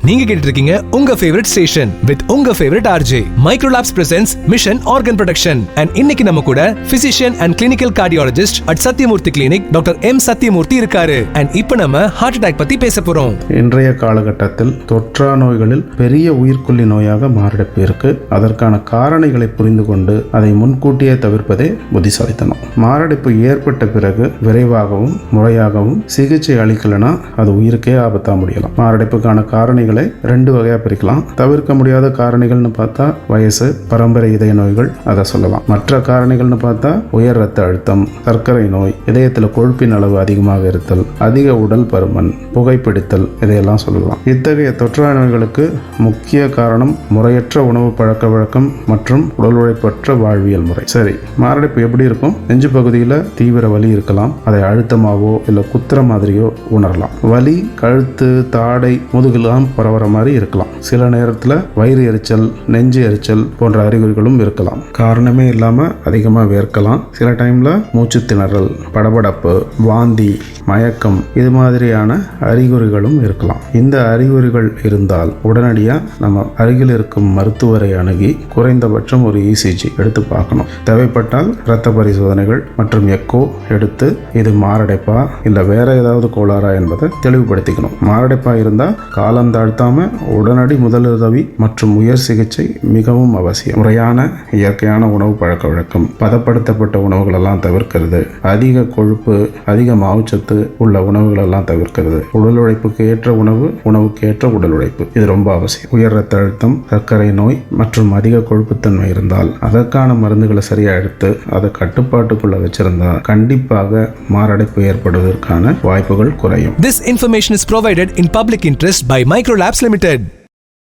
நீங்க கேட்டுட்டு இருக்கீங்க உங்க ஃபேவரட் ஸ்டேஷன் வித் உங்க favourite RJ. Micro Labs presents mission organ production. And இன்னைக்கு நம்ம கூட physician and clinical cardiologist at Sathyamurthy clinic doctor M Sathyamurthy இருக்காரு. அண்ட் இப்போ நம்ம ஹார்ட் அட்டாக் பத்தி பேச போறோம். இன்றைய காலகட்டத்தில் தொற்றா நோய்களில் பெரிய உயிர்கொல்லி நோயாக மாரடைப்பு இருக்கு. அதற்கான காரணிகளை புரிந்து கொண்டு அதை முன்கூட்டியே தவிர்ப்பதே புத்திசாலித்தனம். மாரடைப்பு ஏற்பட்ட பிறகு விரைவாகவும் முறையாகவும் சிகிச்சை அளிக்கலனா அது உயிருக்கே ஆபத்தா முடியலாம். மாரடைப்புக்கான காரணிகளை 2 வகையா பிரிக்கலாம். தவிர்க்க முடியாத காரணிகள்னு பார்த்தா வயசு, பரம்பரை இதய நோய்கள், அதை சொல்லலாம். மற்ற காரணிகள்னு பார்த்தா உயர் ரத்த அழுத்தம், சர்க்கரை நோய், இதயத்தில் கொழுப்பின் அளவு அதிகமாக இருத்தல், அதிக உடல் பருமன், புகைப்பிடித்தல், இதையெல்லாம் சொல்லலாம். இத்தகைய தொற்றா நோய்களுக்கு முக்கிய காரணம் முறையற்ற உணவு பழக்க வழக்கம் மற்றும் உடல் உழைப்பற்ற வாழ்வியல் முறை. சரி, மாரடைப்பு எப்படி இருக்கும்? நெஞ்சு பகுதியில் தீவிர வலி இருக்கலாம். அதை அழுத்தமாவோ இல்லை குத்துற மாதிரியோ உணரலாம். வலி கழுத்து, தாடை, முதுகெல்லாம் பரவற மாதிரி இருக்கலாம். சில நேரத்தில் வயிறு எரிச்சல், நெஞ்சு எரிச்சல் போன்ற அறிகுறிகளும் இருக்கலாம். காரணமே இல்லாமல் அதிகமாக வேர்க்கலாம். சில டைம்ல மூச்சு திணறல், படபடப்பு, வாந்தி, மயக்கம், இது மாதிரியான அறிகுறிகளும் இருக்கலாம். இந்த அறிகுறிகள் இருந்தால் உடனடியாக நம்ம அருகில் இருக்கும் மருத்துவரை அணுகி குறைந்தபட்சம் ஒரு இசிஜி எடுத்து பார்க்கணும். தேவைப்பட்டால் இரத்த பரிசோதனைகள் மற்றும் எக்கோ எடுத்து இது மாரடைப்பா இல்லை வேற ஏதாவது கோளாறா என்பதை தெளிவுபடுத்திக்கணும். மாரடைப்பா இருந்தால் காலம் தாழ்த்தாம உடனடி முதலுதவி மற்றும் உயர் சிகிச்சை மிகவும் அவசியம். முறையான இயற்கையான உணவு பழக்க வழக்கம், பதப்படுத்தப்பட்ட உணவுகள் எல்லாம் தவிர்க்கிறது, அதிக கொழுப்பு, அதிக மாவுச்சத்து உள்ள உணவுகள் எல்லாம் தவிர்க்கிறது, உடல் உழைப்புக்கு ஏற்ற உணவு, உணவுக்கு ஏற்ற உடல் உழைப்பு, இது ரொம்ப அவசியம். உயர் ரத்த அழுத்தம், சர்க்கரை நோய் மற்றும் அதிக கொழுப்புத்தன்மை இருந்தால் அதற்கான மருந்துகளை சரியா எடுத்து அதை கட்டுப்பாட்டுக்குள்ள வச்சிருந்தா கண்டிப்பாக மாரடைப்பு ஏற்படுவதற்கான வாய்ப்புகள் குறையும். This information is provided in public interest by Microlabs Limited.